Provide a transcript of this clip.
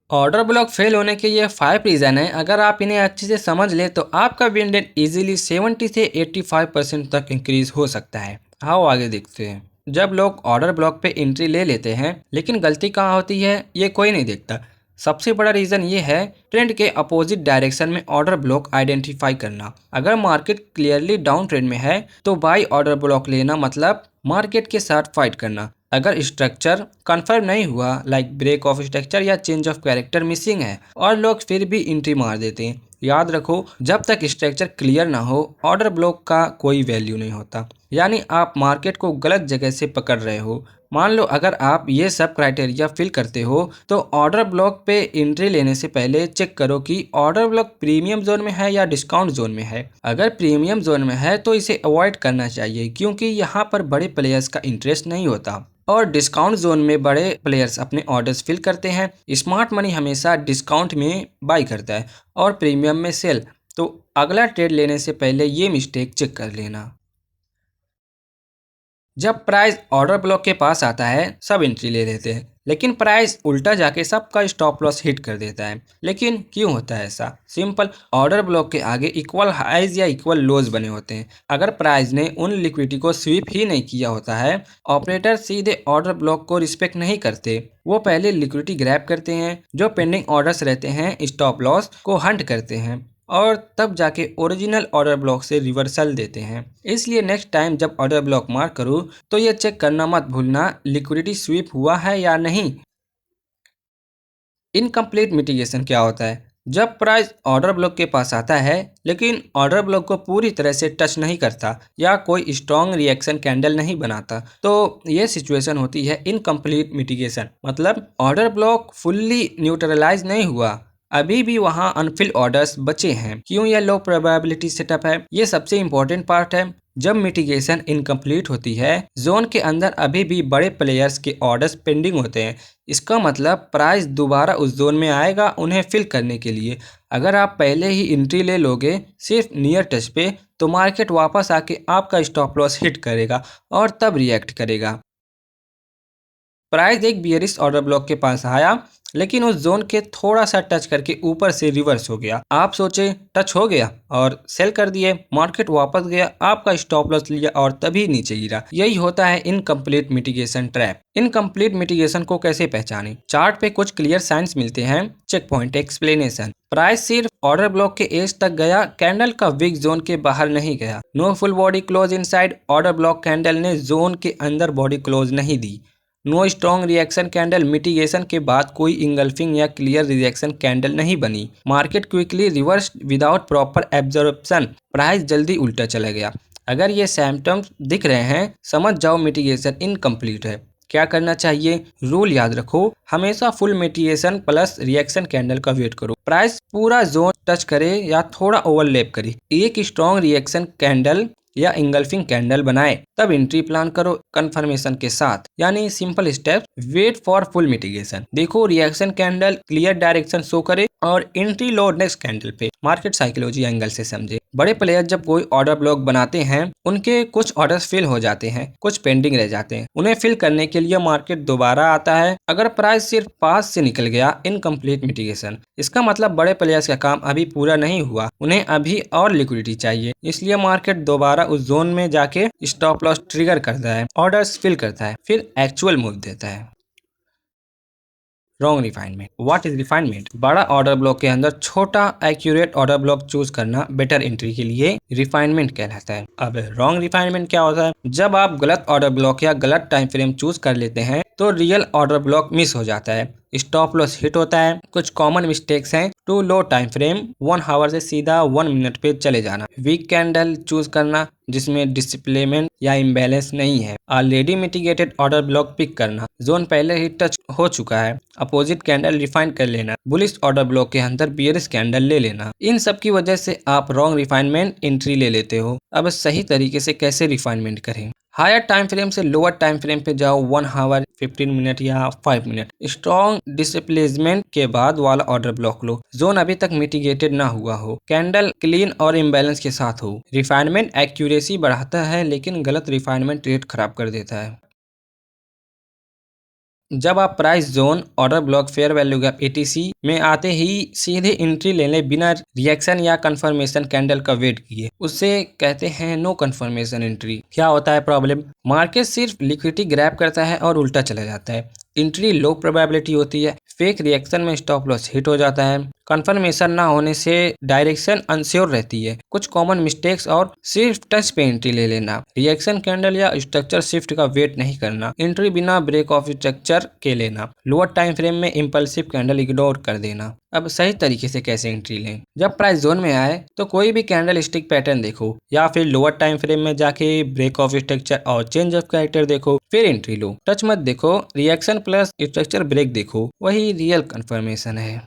Order block fail होने के ये 5 रीज़न हैं। अगर आप इन्हें अच्छे से समझ लें तो आपका विन रेट इजीली 70 से 85% तक इंक्रीज हो सकता है। आओ आगे देखते हैं। जब लोग ऑर्डर ब्लॉक पे एंट्री ले लेते हैं लेकिन गलती कहाँ होती है ये कोई नहीं देखता। सबसे बड़ा रीज़न ये है ट्रेंड के अपोजिट डायरेक्शन में ऑर्डर ब्लॉक आइडेंटिफाई करना। अगर मार्केट क्लियरली डाउन ट्रेंड में है तो बाई ऑर्डर ब्लॉक लेना मतलब मार्केट के साथ फाइट करना। अगर स्ट्रक्चर कंफर्म नहीं हुआ लाइक ब्रेक ऑफ स्ट्रक्चर या चेंज ऑफ कैरेक्टर मिसिंग है और लोग फिर भी एंट्री मार देते हैं, याद रखो जब तक स्ट्रक्चर क्लियर ना हो ऑर्डर ब्लॉक का कोई वैल्यू नहीं होता। यानी आप मार्केट को गलत जगह से पकड़ रहे हो। मान लो अगर आप ये सब क्राइटेरिया फिल करते हो तो ऑर्डर ब्लॉक पे एंट्री लेने से पहले चेक करो कि ऑर्डर ब्लॉक प्रीमियम जोन में है या डिस्काउंट जोन में है। अगर प्रीमियम जोन में है तो इसे अवॉइड करना चाहिए क्योंकि यहाँ पर बड़े प्लेयर्स का इंटरेस्ट नहीं होता और डिस्काउंट जोन में बड़े प्लेयर्स अपने ऑर्डर्स फिल करते हैं। स्मार्ट मनी हमेशा डिस्काउंट में बाई करता है और प्रीमियम में सेल। तो अगला ट्रेड लेने से पहले ये मिस्टेक चेक कर लेना। जब प्राइस ऑर्डर ब्लॉक के पास आता है सब एंट्री ले लेते हैं लेकिन प्राइस उल्टा जाके सबका स्टॉप लॉस हिट कर देता है। लेकिन क्यों होता है ऐसा? सिंपल, ऑर्डर ब्लॉक के आगे इक्वल हाइज या इक्वल लोज बने होते हैं। अगर प्राइस ने उन लिक्विडिटी को स्वीप ही नहीं किया होता है, ऑपरेटर सीधे ऑर्डर ब्लॉक को रिस्पेक्ट नहीं करते। वो पहले लिक्विडिटी ग्रैब करते हैं, जो पेंडिंग ऑर्डर्स रहते हैं स्टॉप लॉस को हंट करते हैं और तब जाके ओरिजिनल ऑर्डर ब्लॉक से रिवर्सल देते हैं। इसलिए नेक्स्ट टाइम जब ऑर्डर ब्लॉक मार्क करो तो ये चेक करना मत भूलना लिक्विडिटी स्वीप हुआ है या नहीं। इनकम्प्लीट मिटिगेशन क्या होता है? जब प्राइस ऑर्डर ब्लॉक के पास आता है लेकिन ऑर्डर ब्लॉक को पूरी तरह से टच नहीं करता या कोई स्ट्रॉन्ग रिएक्शन कैंडल नहीं बनाता तो ये सिचुएशन होती है इनकम्प्लीट मिटिगेशन। मतलब ऑर्डर ब्लॉक फुल्ली न्यूट्रलाइज नहीं हुआ, अभी भी वहाँ अनफिल ऑर्डर्स बचे हैं। क्यों? यह लो प्रोबेबिलिटी सेटअप है। ये सबसे इंपॉर्टेंट पार्ट है। जब मिटिगेशन इनकम्प्लीट होती है जोन के अंदर अभी भी बड़े प्लेयर्स के ऑर्डर्स पेंडिंग होते हैं। इसका मतलब प्राइस दोबारा उस जोन में आएगा उन्हें फिल करने के लिए। अगर आप पहले ही एंट्री ले लोगे सिर्फ नियर टच पे तो मार्केट वापस आके आपका स्टॉप लॉस हिट करेगा और तब रिएक्ट करेगा। प्राइस एक बियरिश ऑर्डर ब्लॉक के पास आया लेकिन उस जोन के थोड़ा सा टच करके ऊपर से रिवर्स हो गया। आप सोचे टच हो गया और सेल कर दिए, मार्केट वापस गया, आपका स्टॉप लॉस लिया और तभी नीचे गिरा। यही होता है incomplete mitigation trap. Incomplete mitigation को कैसे पहचानें? चार्ट पे कुछ क्लियर साइंस मिलते हैं। Check point explanation. प्राइस सिर्फ ऑर्डर ब्लॉक के एज तक गया, कैंडल का विक जोन के बाहर नहीं गया। No full body close inside, order block candle ने जोन के अंदर बॉडी क्लोज नहीं दी। No strong reaction candle, mitigation के बाद कोई इंगल्फिंग या क्लियर रिएक्शन कैंडल नहीं बनी। Market quickly reverse without proper absorption, price जल्दी उल्टा चला गया। अगर ये सिम्टम्स दिख रहे हैं समझ जाओ मिटिगेशन इनकम्प्लीट है। क्या करना चाहिए? रूल याद रखो, हमेशा full mitigation plus reaction candle का वेट करो। प्राइस पूरा जोन टच करे या थोड़ा ओवरलैप करे, एक स्ट्रॉन्ग रिएक्शन कैंडल या इंगल्फिंग कैंडल बनाए तब एंट्री प्लान करो कंफर्मेशन के साथ। यानी simple step, wait for full mitigation, देखो reaction candle clear direction show करे और एंट्री लो नेक्स्ट कैंडल पे। मार्केट साइकोलॉजी एंगल से समझे। बड़े प्लेयर जब कोई ऑर्डर ब्लॉक बनाते हैं उनके कुछ ऑर्डर्स फिल हो जाते हैं, कुछ पेंडिंग रह जाते हैं। उन्हें फिल करने के लिए मार्केट दोबारा आता है। अगर प्राइस सिर्फ पास से निकल गया, इनकम्प्लीट मिटिगेशन। इसका मतलब बड़े प्लेयर्स का काम अभी पूरा नहीं हुआ, उन्हें अभी और लिक्विडिटी चाहिए। इसलिए मार्केट दोबारा उस जोन में जाके स्टॉप लॉस ट्रिगर करता है, ऑर्डर्स फिल करता है, फिर एक्चुअल मूव देता है। Wrong refinement. What is refinement? बड़ा ऑर्डर ब्लॉक के अंदर छोटा एक्यूरेट ऑर्डर ब्लॉक चूज करना बेटर एंट्री के लिए रिफाइनमेंट कहलाता है। अब रॉन्ग रिफाइनमेंट क्या होता है? जब आप गलत ऑर्डर ब्लॉक या गलत टाइम फ्रेम चूज कर लेते हैं तो रियल ऑर्डर ब्लॉक मिस हो जाता है, स्टॉप लॉस हिट होता है। कुछ कॉमन मिस्टेक्स हैं: too low time frame, 1 hour से सीधा 1 मिनट पे चले जाना, वीक कैंडल चूज करना जिसमें डिस्प्लेसमेंट या इम्बैलेंस नहीं है, already mitigated order block pick करना, जोन पहले ही टच हो चुका है, अपोजिट कैंडल रिफाइन कर लेना, बुलिश ऑर्डर ब्लॉक के अंदर बियरिश कैंडल ले लेना। इन सब की वजह से आप रॉन्ग रिफाइनमेंट एंट्री ले लेते हो। अब सही तरीके से कैसे रिफाइनमेंट करें? हायर टाइम फ्रेम से लोअर टाइम फ्रेम पे जाओ, 1 आवर, 15 मिनट या 5 मिनट। स्ट्रॉन्ग डिस्प्लेसमेंट के बाद वाला ऑर्डर ब्लॉक लो, जोन अभी तक मिटिगेटेड ना हुआ हो, कैंडल क्लीन और इम्बैलेंस के साथ हो। रिफाइनमेंट एक्यूरेसी बढ़ाता है लेकिन गलत रिफाइनमेंट रेट खराब कर देता है। जब आप price zone, order block, fair value gap, ATC में आते ही सीधे एंट्री ले लें बिना रिएक्शन या कंफर्मेशन कैंडल का वेट किए, उससे कहते हैं नो कंफर्मेशन एंट्री। क्या होता है प्रॉब्लम? मार्केट सिर्फ लिक्विडिटी ग्रैब करता है और उल्टा चला जाता है। एंट्री लो प्रोबेबिलिटी होती है, फेक रिएक्शन में स्टॉप लॉस हिट हो जाता है, कंफर्मेशन ना होने से डायरेक्शन अनश्योर रहती है। कुछ कॉमन मिस्टेक्स और सिर्फ टच पे एंट्री ले लेना, रिएक्शन कैंडल या स्ट्रक्चर शिफ्ट का वेट नहीं करना, एंट्री बिना ब्रेक ऑफ स्ट्रक्चर के लेना, लोअर टाइम फ्रेम में इंपल्सिव कैंडल इग्नोर कर देना। अब सही तरीके से कैसे एंट्री लें? जब प्राइस जोन में आए तो कोई भी कैंडल स्टिक पैटर्न देखो या फिर लोअर टाइम फ्रेम में जाके ब्रेक ऑफ स्ट्रक्चर और चेंज ऑफ कैरेक्टर देखो, फिर एंट्री लो। टच मत देखो, रिएक्शन प्लस स्ट्रक्चर ब्रेक देखो, वही रियल कंफर्मेशन है।